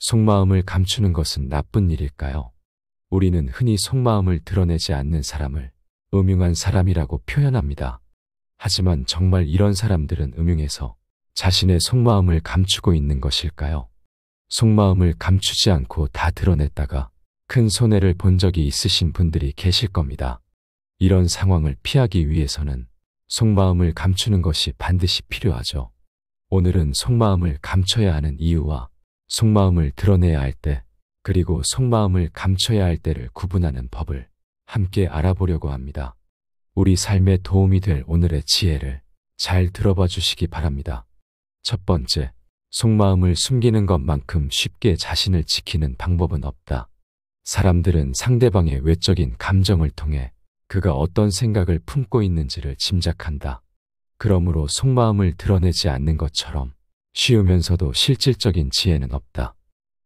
속마음을 감추는 것은 나쁜 일일까요? 우리는 흔히 속마음을 드러내지 않는 사람을 음흉한 사람이라고 표현합니다. 하지만 정말 이런 사람들은 음흉해서 자신의 속마음을 감추고 있는 것일까요? 속마음을 감추지 않고 다 드러냈다가 큰 손해를 본 적이 있으신 분들이 계실 겁니다. 이런 상황을 피하기 위해서는 속마음을 감추는 것이 반드시 필요하죠. 오늘은 속마음을 감춰야 하는 이유와 속마음을 드러내야 할 때, 그리고 속마음을 감춰야 할 때를 구분하는 법을 함께 알아보려고 합니다. 우리 삶에 도움이 될 오늘의 지혜를 잘 들어봐 주시기 바랍니다. 첫 번째, 속마음을 숨기는 것만큼 쉽게 자신을 지키는 방법은 없다. 사람들은 상대방의 외적인 감정을 통해 그가 어떤 생각을 품고 있는지를 짐작한다. 그러므로 속마음을 드러내지 않는 것처럼 쉬우면서도 실질적인 지혜는 없다.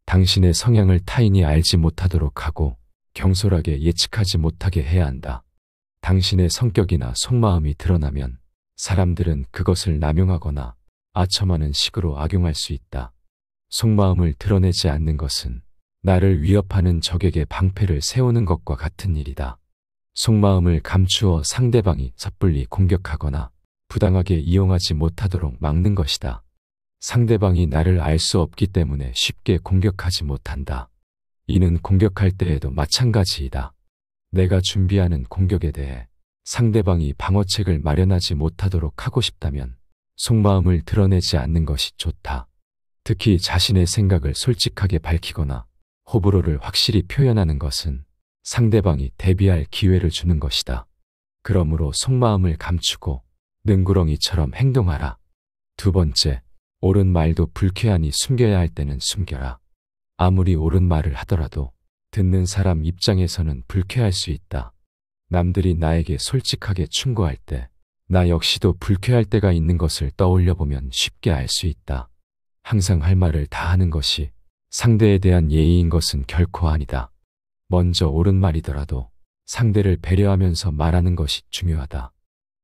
당신의 성향을 타인이 알지 못하도록 하고 경솔하게 예측하지 못하게 해야 한다. 당신의 성격이나 속마음이 드러나면 사람들은 그것을 남용하거나 아첨하는 식으로 악용할 수 있다. 속마음을 드러내지 않는 것은 나를 위협하는 적에게 방패를 세우는 것과 같은 일이다. 속마음을 감추어 상대방이 섣불리 공격하거나 부당하게 이용하지 못하도록 막는 것이다. 상대방이 나를 알 수 없기 때문에 쉽게 공격하지 못한다. 이는 공격할 때에도 마찬가지이다. 내가 준비하는 공격에 대해 상대방이 방어책을 마련하지 못하도록 하고 싶다면 속마음을 드러내지 않는 것이 좋다. 특히 자신의 생각을 솔직하게 밝히거나 호불호를 확실히 표현하는 것은 상대방이 대비할 기회를 주는 것이다. 그러므로 속마음을 감추고 능구렁이처럼 행동하라. 두 번째, 옳은 말도 불쾌하니 숨겨야 할 때는 숨겨라. 아무리 옳은 말을 하더라도 듣는 사람 입장에서는 불쾌할 수 있다. 남들이 나에게 솔직하게 충고할 때 나 역시도 불쾌할 때가 있는 것을 떠올려 보면 쉽게 알 수 있다. 항상 할 말을 다 하는 것이 상대에 대한 예의인 것은 결코 아니다. 먼저 옳은 말이더라도 상대를 배려하면서 말하는 것이 중요하다.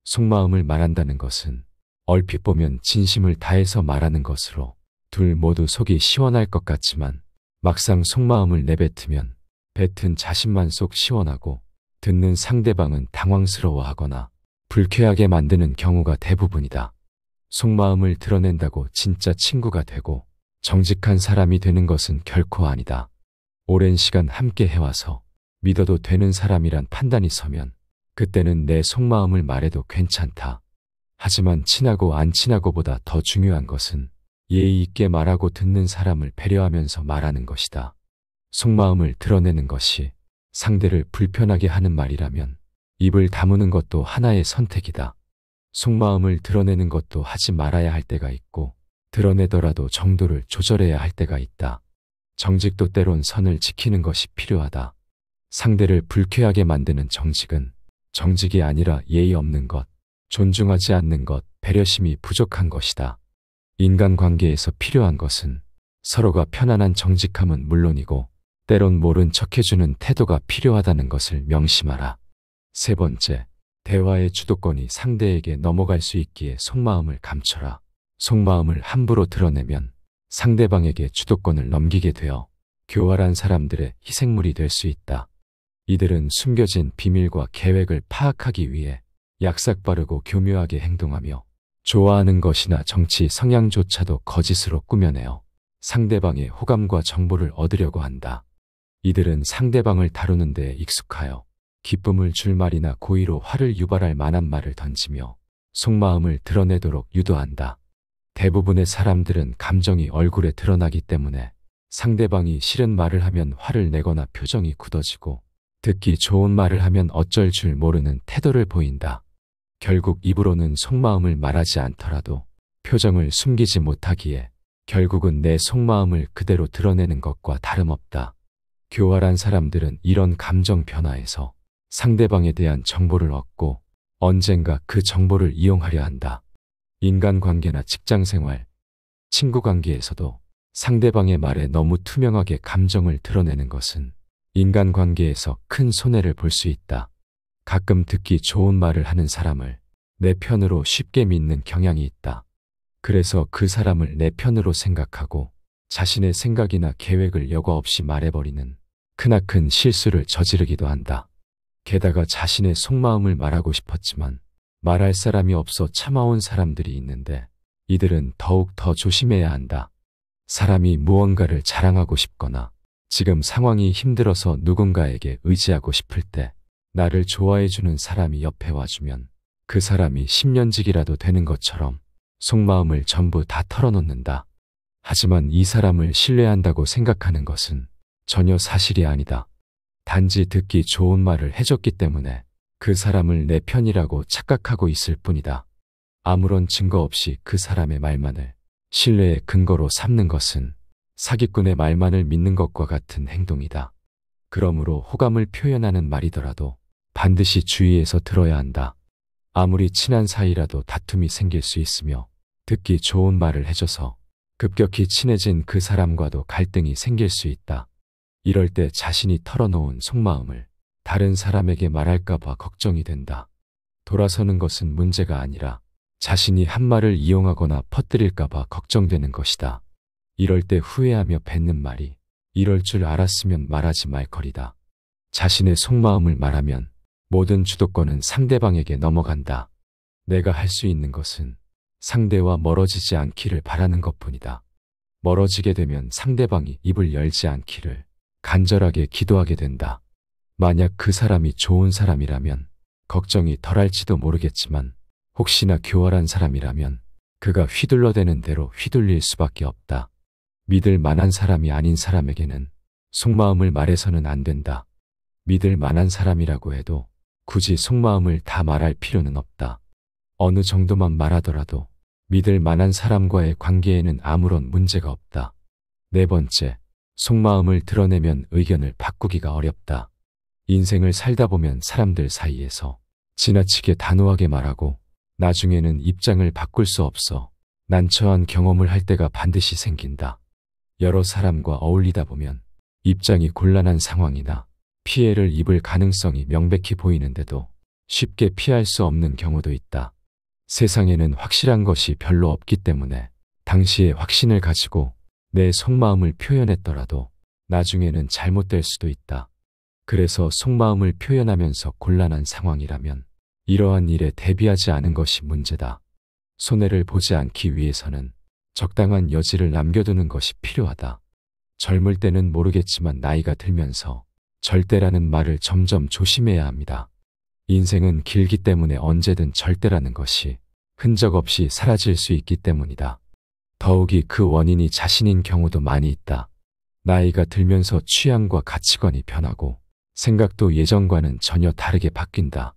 속마음을 말한다는 것은 얼핏 보면 진심을 다해서 말하는 것으로 둘 모두 속이 시원할 것 같지만 막상 속마음을 내뱉으면 뱉은 자신만 속 시원하고 듣는 상대방은 당황스러워하거나 불쾌하게 만드는 경우가 대부분이다. 속마음을 드러낸다고 진짜 친구가 되고 정직한 사람이 되는 것은 결코 아니다. 오랜 시간 함께 해와서 믿어도 되는 사람이란 판단이 서면 그때는 내 속마음을 말해도 괜찮다. 하지만 친하고 안 친하고보다 더 중요한 것은 예의 있게 말하고 듣는 사람을 배려하면서 말하는 것이다. 속마음을 드러내는 것이 상대를 불편하게 하는 말이라면 입을 다무는 것도 하나의 선택이다. 속마음을 드러내는 것도 하지 말아야 할 때가 있고 드러내더라도 정도를 조절해야 할 때가 있다. 정직도 때론 선을 지키는 것이 필요하다. 상대를 불쾌하게 만드는 정직은 정직이 아니라 예의 없는 것, 존중하지 않는 것, 배려심이 부족한 것이다. 인간관계에서 필요한 것은 서로가 편안한 정직함은 물론이고 때론 모른 척해주는 태도가 필요하다는 것을 명심하라. 세 번째, 대화의 주도권이 상대에게 넘어갈 수 있기에 속마음을 감춰라. 속마음을 함부로 드러내면 상대방에게 주도권을 넘기게 되어 교활한 사람들의 희생물이 될 수 있다. 이들은 숨겨진 비밀과 계획을 파악하기 위해 약삭빠르고 교묘하게 행동하며 좋아하는 것이나 정치 성향조차도 거짓으로 꾸며내어 상대방의 호감과 정보를 얻으려고 한다. 이들은 상대방을 다루는 데 익숙하여 기쁨을 줄 말이나 고의로 화를 유발할 만한 말을 던지며 속마음을 드러내도록 유도한다. 대부분의 사람들은 감정이 얼굴에 드러나기 때문에 상대방이 싫은 말을 하면 화를 내거나 표정이 굳어지고 듣기 좋은 말을 하면 어쩔 줄 모르는 태도를 보인다. 결국 입으로는 속마음을 말하지 않더라도 표정을 숨기지 못하기에 결국은 내 속마음을 그대로 드러내는 것과 다름없다. 교활한 사람들은 이런 감정 변화에서 상대방에 대한 정보를 얻고 언젠가 그 정보를 이용하려 한다. 인간관계나 직장생활, 친구관계에서도 상대방의 말에 너무 투명하게 감정을 드러내는 것은 인간관계에서 큰 손해를 볼 수 있다. 가끔 듣기 좋은 말을 하는 사람을 내 편으로 쉽게 믿는 경향이 있다. 그래서 그 사람을 내 편으로 생각하고 자신의 생각이나 계획을 여과 없이 말해버리는 크나큰 실수를 저지르기도 한다. 게다가 자신의 속마음을 말하고 싶었지만 말할 사람이 없어 참아온 사람들이 있는데 이들은 더욱 더 조심해야 한다. 사람이 무언가를 자랑하고 싶거나 지금 상황이 힘들어서 누군가에게 의지하고 싶을 때 나를 좋아해주는 사람이 옆에 와주면 그 사람이 10년직이라도 되는 것처럼 속마음을 전부 다 털어놓는다. 하지만 이 사람을 신뢰한다고 생각하는 것은 전혀 사실이 아니다. 단지 듣기 좋은 말을 해줬기 때문에 그 사람을 내 편이라고 착각하고 있을 뿐이다. 아무런 증거 없이 그 사람의 말만을 신뢰의 근거로 삼는 것은 사기꾼의 말만을 믿는 것과 같은 행동이다. 그러므로 호감을 표현하는 말이더라도 반드시 주의해서 들어야 한다. 아무리 친한 사이라도 다툼이 생길 수 있으며 듣기 좋은 말을 해줘서 급격히 친해진 그 사람과도 갈등이 생길 수 있다. 이럴 때 자신이 털어놓은 속마음을 다른 사람에게 말할까봐 걱정이 된다. 돌아서는 것은 문제가 아니라 자신이 한 말을 이용하거나 퍼뜨릴까봐 걱정되는 것이다. 이럴 때 후회하며 뱉는 말이 이럴 줄 알았으면 말하지 말 거리다. 자신의 속마음을 말하면 모든 주도권은 상대방에게 넘어간다. 내가 할 수 있는 것은 상대와 멀어지지 않기를 바라는 것뿐이다. 멀어지게 되면 상대방이 입을 열지 않기를 간절하게 기도하게 된다. 만약 그 사람이 좋은 사람이라면 걱정이 덜할지도 모르겠지만 혹시나 교활한 사람이라면 그가 휘둘러대는 대로 휘둘릴 수밖에 없다. 믿을 만한 사람이 아닌 사람에게는 속마음을 말해서는 안 된다. 믿을 만한 사람이라고 해도 굳이 속마음을 다 말할 필요는 없다. 어느 정도만 말하더라도 믿을 만한 사람과의 관계에는 아무런 문제가 없다. 네 번째, 속마음을 드러내면 의견을 바꾸기가 어렵다. 인생을 살다 보면 사람들 사이에서 지나치게 단호하게 말하고 나중에는 입장을 바꿀 수 없어 난처한 경험을 할 때가 반드시 생긴다. 여러 사람과 어울리다 보면 입장이 곤란한 상황이나 피해를 입을 가능성이 명백히 보이는데도 쉽게 피할 수 없는 경우도 있다. 세상에는 확실한 것이 별로 없기 때문에 당시의 확신을 가지고 내 속마음을 표현했더라도 나중에는 잘못될 수도 있다. 그래서 속마음을 표현하면서 곤란한 상황이라면 이러한 일에 대비하지 않은 것이 문제다. 손해를 보지 않기 위해서는 적당한 여지를 남겨두는 것이 필요하다. 젊을 때는 모르겠지만 나이가 들면서 절대라는 말을 점점 조심해야 합니다. 인생은 길기 때문에 언제든 절대라는 것이 흔적 없이 사라질 수 있기 때문이다. 더욱이 그 원인이 자신인 경우도 많이 있다. 나이가 들면서 취향과 가치관이 변하고 생각도 예전과는 전혀 다르게 바뀐다.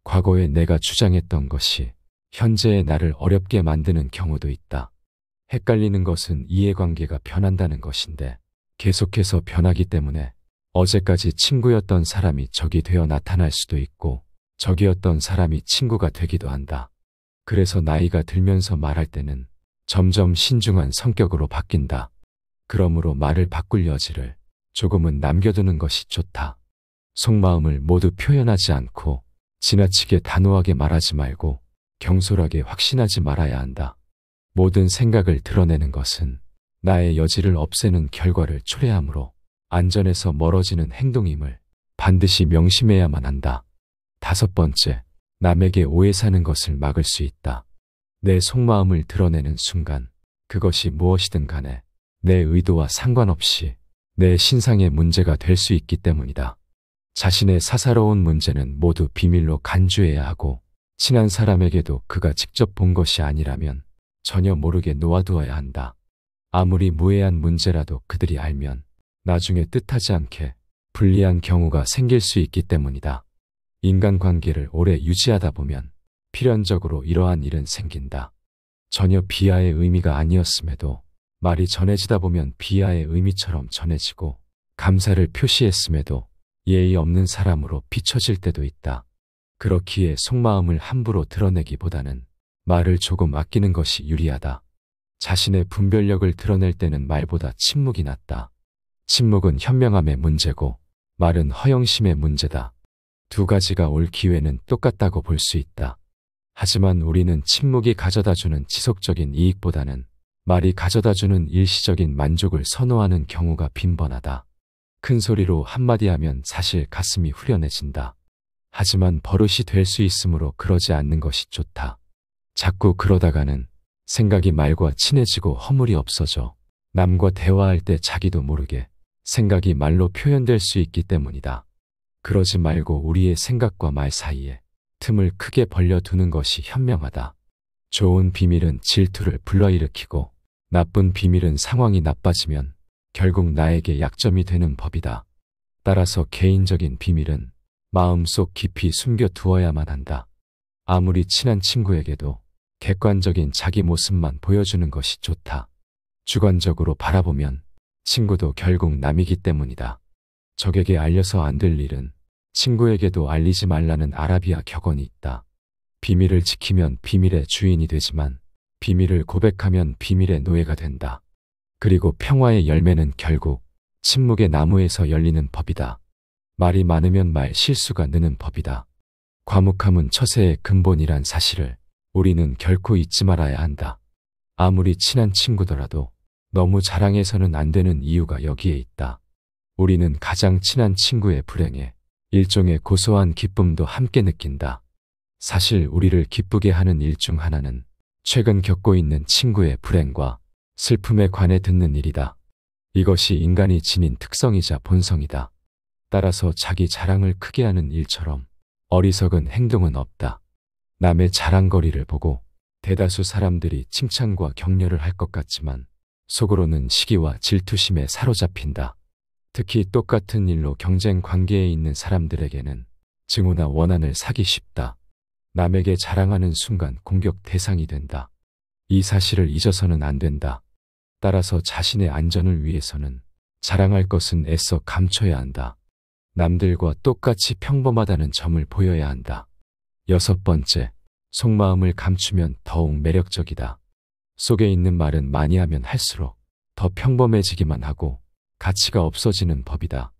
과거에 내가 주장했던 것이 현재의 나를 어렵게 만드는 경우도 있다. 헷갈리는 것은 이해관계가 변한다는 것인데 계속해서 변하기 때문에 어제까지 친구였던 사람이 적이 되어 나타날 수도 있고 적이었던 사람이 친구가 되기도 한다. 그래서 나이가 들면서 말할 때는 점점 신중한 성격으로 바뀐다. 그러므로 말을 바꿀 여지를 조금은 남겨두는 것이 좋다. 속마음을 모두 표현하지 않고 지나치게 단호하게 말하지 말고 경솔하게 확신하지 말아야 한다. 모든 생각을 드러내는 것은 나의 여지를 없애는 결과를 초래하므로 안전에서 멀어지는 행동임을 반드시 명심해야만 한다. 다섯 번째, 남에게 오해 사는 것을 막을 수 있다. 내 속마음을 드러내는 순간 그것이 무엇이든 간에 내 의도와 상관없이 내 신상의 문제가 될 수 있기 때문이다. 자신의 사사로운 문제는 모두 비밀로 간주해야 하고 친한 사람에게도 그가 직접 본 것이 아니라면 전혀 모르게 놓아두어야 한다. 아무리 무해한 문제라도 그들이 알면 나중에 뜻하지 않게 불리한 경우가 생길 수 있기 때문이다. 인간관계를 오래 유지하다 보면 필연적으로 이러한 일은 생긴다. 전혀 비하의 의미가 아니었음에도 말이 전해지다 보면 비하의 의미처럼 전해지고 감사를 표시했음에도 예의 없는 사람으로 비춰질 때도 있다. 그렇기에 속마음을 함부로 드러내기보다는 말을 조금 아끼는 것이 유리하다. 자신의 분별력을 드러낼 때는 말보다 침묵이 낫다. 침묵은 현명함의 문제고 말은 허영심의 문제다. 두 가지가 올 기회는 똑같다고 볼 수 있다. 하지만 우리는 침묵이 가져다주는 지속적인 이익보다는 말이 가져다주는 일시적인 만족을 선호하는 경우가 빈번하다. 큰 소리로 한마디 하면 사실 가슴이 후련해진다. 하지만 버릇이 될 수 있으므로 그러지 않는 것이 좋다. 자꾸 그러다가는 생각이 말과 친해지고 허물이 없어져 남과 대화할 때 자기도 모르게 생각이 말로 표현될 수 있기 때문이다. 그러지 말고 우리의 생각과 말 사이에 틈을 크게 벌려두는 것이 현명하다. 좋은 비밀은 질투를 불러일으키고 나쁜 비밀은 상황이 나빠지면 결국 나에게 약점이 되는 법이다. 따라서 개인적인 비밀은 마음속 깊이 숨겨두어야만 한다. 아무리 친한 친구에게도 객관적인 자기 모습만 보여주는 것이 좋다. 주관적으로 바라보면 친구도 결국 남이기 때문이다. 적에게 알려서 안 될 일은 친구에게도 알리지 말라는 아라비아 격언이 있다. 비밀을 지키면 비밀의 주인이 되지만 비밀을 고백하면 비밀의 노예가 된다. 그리고 평화의 열매는 결국 침묵의 나무에서 열리는 법이다. 말이 많으면 말 실수가 느는 법이다. 과묵함은 처세의 근본이란 사실을 우리는 결코 잊지 말아야 한다. 아무리 친한 친구더라도 너무 자랑해서는 안 되는 이유가 여기에 있다. 우리는 가장 친한 친구의 불행에 일종의 고소한 기쁨도 함께 느낀다. 사실 우리를 기쁘게 하는 일 중 하나는 최근 겪고 있는 친구의 불행과 슬픔에 관해 듣는 일이다. 이것이 인간이 지닌 특성이자 본성이다. 따라서 자기 자랑을 크게 하는 일처럼 어리석은 행동은 없다. 남의 자랑거리를 보고 대다수 사람들이 칭찬과 격려를 할 것 같지만 속으로는 시기와 질투심에 사로잡힌다. 특히 똑같은 일로 경쟁 관계에 있는 사람들에게는 증오나 원한을 사기 쉽다. 남에게 자랑하는 순간 공격 대상이 된다. 이 사실을 잊어서는 안 된다. 따라서 자신의 안전을 위해서는 자랑할 것은 애써 감춰야 한다. 남들과 똑같이 평범하다는 점을 보여야 한다. 6번째, 속마음을 감추면 더욱 매력적이다. 속에 있는 말은 많이 하면 할수록 더 평범해지기만 하고 가치가 없어지는 법이다.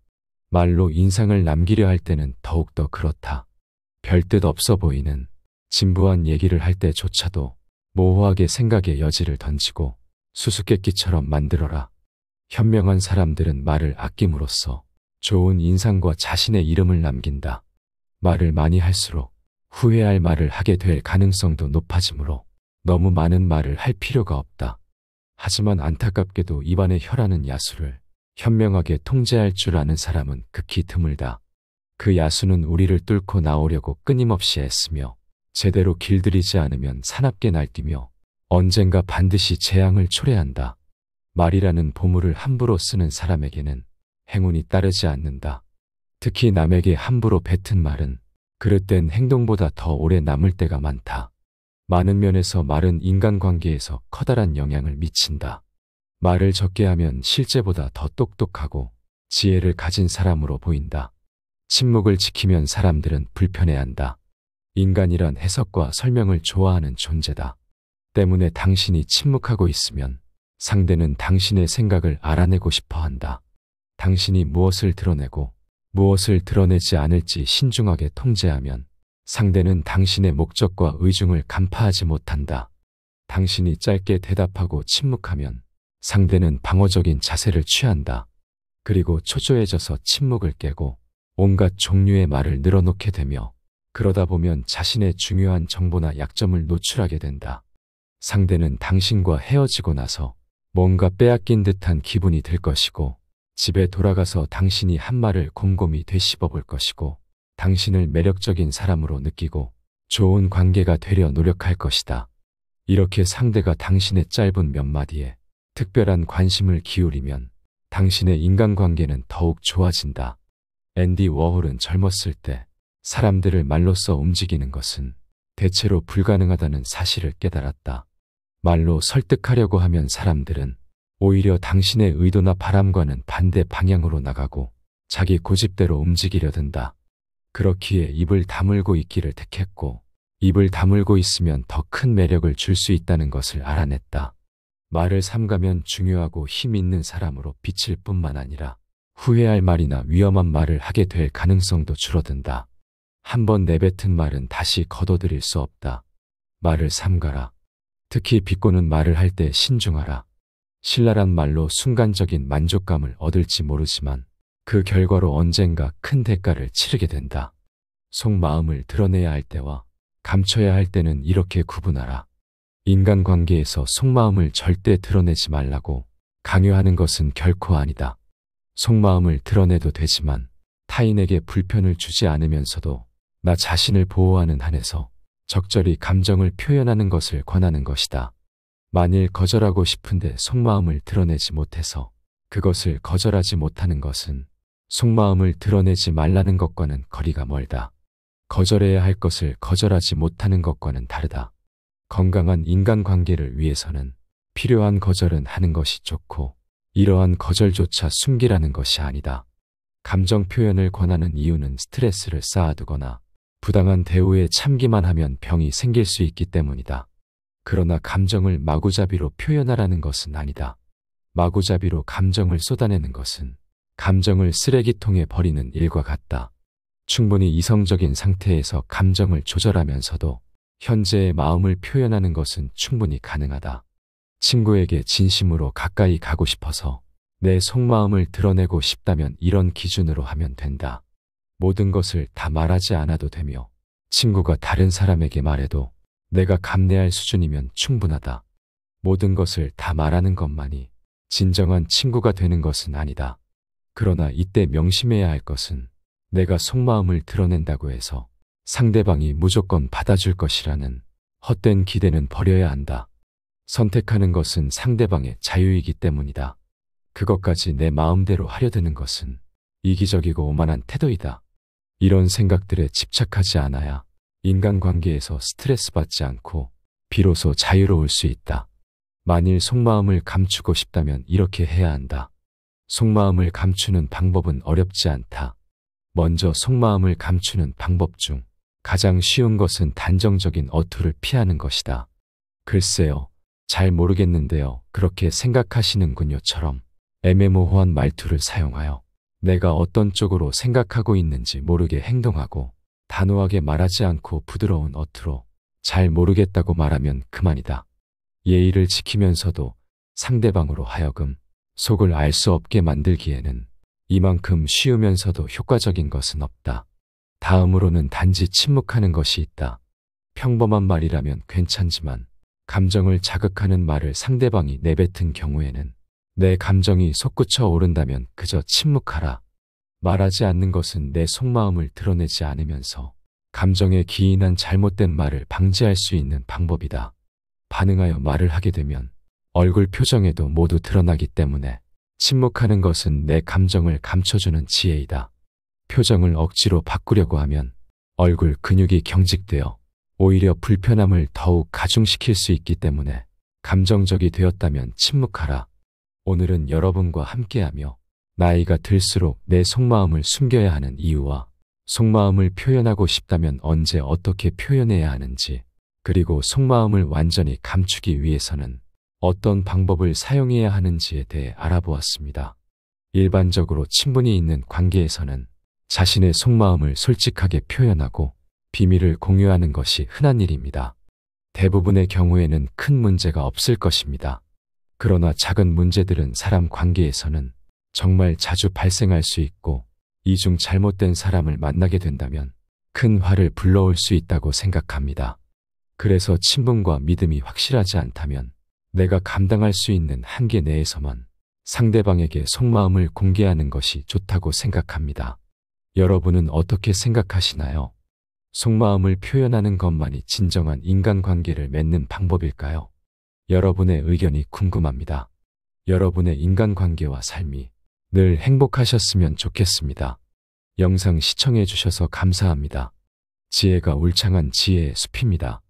말로 인상을 남기려 할 때는 더욱더 그렇다. 별뜻 없어 보이는 진부한 얘기를 할 때조차도 모호하게 생각의 여지를 던지고 수수께끼처럼 만들어라. 현명한 사람들은 말을 아낌으로써 좋은 인상과 자신의 이름을 남긴다. 말을 많이 할수록 후회할 말을 하게 될 가능성도 높아지므로 너무 많은 말을 할 필요가 없다. 하지만 안타깝게도 입안의 혀라는 야수를 현명하게 통제할 줄 아는 사람은 극히 드물다. 그 야수는 우리를 뚫고 나오려고 끊임없이 애쓰며 제대로 길들이지 않으면 사납게 날뛰며 언젠가 반드시 재앙을 초래한다. 말이라는 보물을 함부로 쓰는 사람에게는 행운이 따르지 않는다. 특히 남에게 함부로 뱉은 말은 그릇된 행동보다 더 오래 남을 때가 많다. 많은 면에서 말은 인간관계에서 커다란 영향을 미친다. 말을 적게 하면 실제보다 더 똑똑하고 지혜를 가진 사람으로 보인다. 침묵을 지키면 사람들은 불편해한다. 인간이란 해석과 설명을 좋아하는 존재다. 때문에 당신이 침묵하고 있으면 상대는 당신의 생각을 알아내고 싶어 한다. 당신이 무엇을 드러내고 무엇을 드러내지 않을지 신중하게 통제하면 상대는 당신의 목적과 의중을 간파하지 못한다. 당신이 짧게 대답하고 침묵하면 상대는 방어적인 자세를 취한다. 그리고 초조해져서 침묵을 깨고 온갖 종류의 말을 늘어놓게 되며 그러다 보면 자신의 중요한 정보나 약점을 노출하게 된다. 상대는 당신과 헤어지고 나서 뭔가 빼앗긴 듯한 기분이 들 것이고 집에 돌아가서 당신이 한 말을 곰곰이 되씹어 볼 것이고 당신을 매력적인 사람으로 느끼고 좋은 관계가 되려 노력할 것이다. 이렇게 상대가 당신의 짧은 몇 마디에 특별한 관심을 기울이면 당신의 인간관계는 더욱 좋아진다. 앤디 워홀은 젊었을 때 사람들을 말로써 움직이는 것은 대체로 불가능하다는 사실을 깨달았다. 말로 설득하려고 하면 사람들은 오히려 당신의 의도나 바람과는 반대 방향으로 나가고 자기 고집대로 움직이려 든다. 그렇기에 입을 다물고 있기를 택했고 입을 다물고 있으면 더 큰 매력을 줄 수 있다는 것을 알아냈다. 말을 삼가면 중요하고 힘 있는 사람으로 비칠 뿐만 아니라 후회할 말이나 위험한 말을 하게 될 가능성도 줄어든다. 한번 내뱉은 말은 다시 거둬들일 수 없다. 말을 삼가라. 특히 비꼬는 말을 할 때 신중하라. 신랄한 말로 순간적인 만족감을 얻을지 모르지만 그 결과로 언젠가 큰 대가를 치르게 된다. 속마음을 드러내야 할 때와 감춰야 할 때는 이렇게 구분하라. 인간관계에서 속마음을 절대 드러내지 말라고 강요하는 것은 결코 아니다. 속마음을 드러내도 되지만 타인에게 불편을 주지 않으면서도 나 자신을 보호하는 한에서 적절히 감정을 표현하는 것을 권하는 것이다. 만일 거절하고 싶은데 속마음을 드러내지 못해서 그것을 거절하지 못하는 것은 속마음을 드러내지 말라는 것과는 거리가 멀다. 거절해야 할 것을 거절하지 못하는 것과는 다르다. 건강한 인간관계를 위해서는 필요한 거절은 하는 것이 좋고 이러한 거절조차 숨기라는 것이 아니다. 감정 표현을 권하는 이유는 스트레스를 쌓아두거나 부당한 대우에 참기만 하면 병이 생길 수 있기 때문이다. 그러나 감정을 마구잡이로 표현하라는 것은 아니다. 마구잡이로 감정을 쏟아내는 것은 감정을 쓰레기통에 버리는 일과 같다. 충분히 이성적인 상태에서 감정을 조절하면서도 현재의 마음을 표현하는 것은 충분히 가능하다. 친구에게 진심으로 가까이 가고 싶어서 내 속마음을 드러내고 싶다면 이런 기준으로 하면 된다. 모든 것을 다 말하지 않아도 되며 친구가 다른 사람에게 말해도 내가 감내할 수준이면 충분하다. 모든 것을 다 말하는 것만이 진정한 친구가 되는 것은 아니다. 그러나 이때 명심해야 할 것은 내가 속마음을 드러낸다고 해서 상대방이 무조건 받아줄 것이라는 헛된 기대는 버려야 한다. 선택하는 것은 상대방의 자유이기 때문이다. 그것까지 내 마음대로 하려 드는 것은 이기적이고 오만한 태도이다. 이런 생각들에 집착하지 않아야 인간관계에서 스트레스 받지 않고 비로소 자유로울 수 있다. 만일 속마음을 감추고 싶다면 이렇게 해야 한다. 속마음을 감추는 방법은 어렵지 않다. 먼저 속마음을 감추는 방법 중 가장 쉬운 것은 단정적인 어투를 피하는 것이다. 글쎄요, 잘 모르겠는데요. 그렇게 생각하시는군요처럼 애매모호한 말투를 사용하여 내가 어떤 쪽으로 생각하고 있는지 모르게 행동하고 단호하게 말하지 않고 부드러운 어투로 잘 모르겠다고 말하면 그만이다. 예의를 지키면서도 상대방으로 하여금 속을 알 수 없게 만들기에는 이만큼 쉬우면서도 효과적인 것은 없다. 다음으로는 단지 침묵하는 것이 있다. 평범한 말이라면 괜찮지만 감정을 자극하는 말을 상대방이 내뱉은 경우에는 내 감정이 솟구쳐 오른다면 그저 침묵하라. 말하지 않는 것은 내 속마음을 드러내지 않으면서 감정에 기인한 잘못된 말을 방지할 수 있는 방법이다. 반응하여 말을 하게 되면 얼굴 표정에도 모두 드러나기 때문에 침묵하는 것은 내 감정을 감춰주는 지혜이다. 표정을 억지로 바꾸려고 하면 얼굴 근육이 경직되어 오히려 불편함을 더욱 가중시킬 수 있기 때문에 감정적이 되었다면 침묵하라. 오늘은 여러분과 함께하며 나이가 들수록 내 속마음을 숨겨야 하는 이유와 속마음을 표현하고 싶다면 언제 어떻게 표현해야 하는지, 그리고 속마음을 완전히 감추기 위해서는 어떤 방법을 사용해야 하는지에 대해 알아보았습니다. 일반적으로 친분이 있는 관계에서는 자신의 속마음을 솔직하게 표현하고 비밀을 공유하는 것이 흔한 일입니다. 대부분의 경우에는 큰 문제가 없을 것입니다. 그러나 작은 문제들은 사람 관계에서는 정말 자주 발생할 수 있고 이 중 잘못된 사람을 만나게 된다면 큰 화를 불러올 수 있다고 생각합니다. 그래서 친분과 믿음이 확실하지 않다면 내가 감당할 수 있는 한계 내에서만 상대방에게 속마음을 공개하는 것이 좋다고 생각합니다. 여러분은 어떻게 생각하시나요? 속마음을 표현하는 것만이 진정한 인간관계를 맺는 방법일까요? 여러분의 의견이 궁금합니다. 여러분의 인간관계와 삶이 늘 행복하셨으면 좋겠습니다. 영상 시청해 주셔서 감사합니다. 지혜가 울창한 지혜의 숲입니다.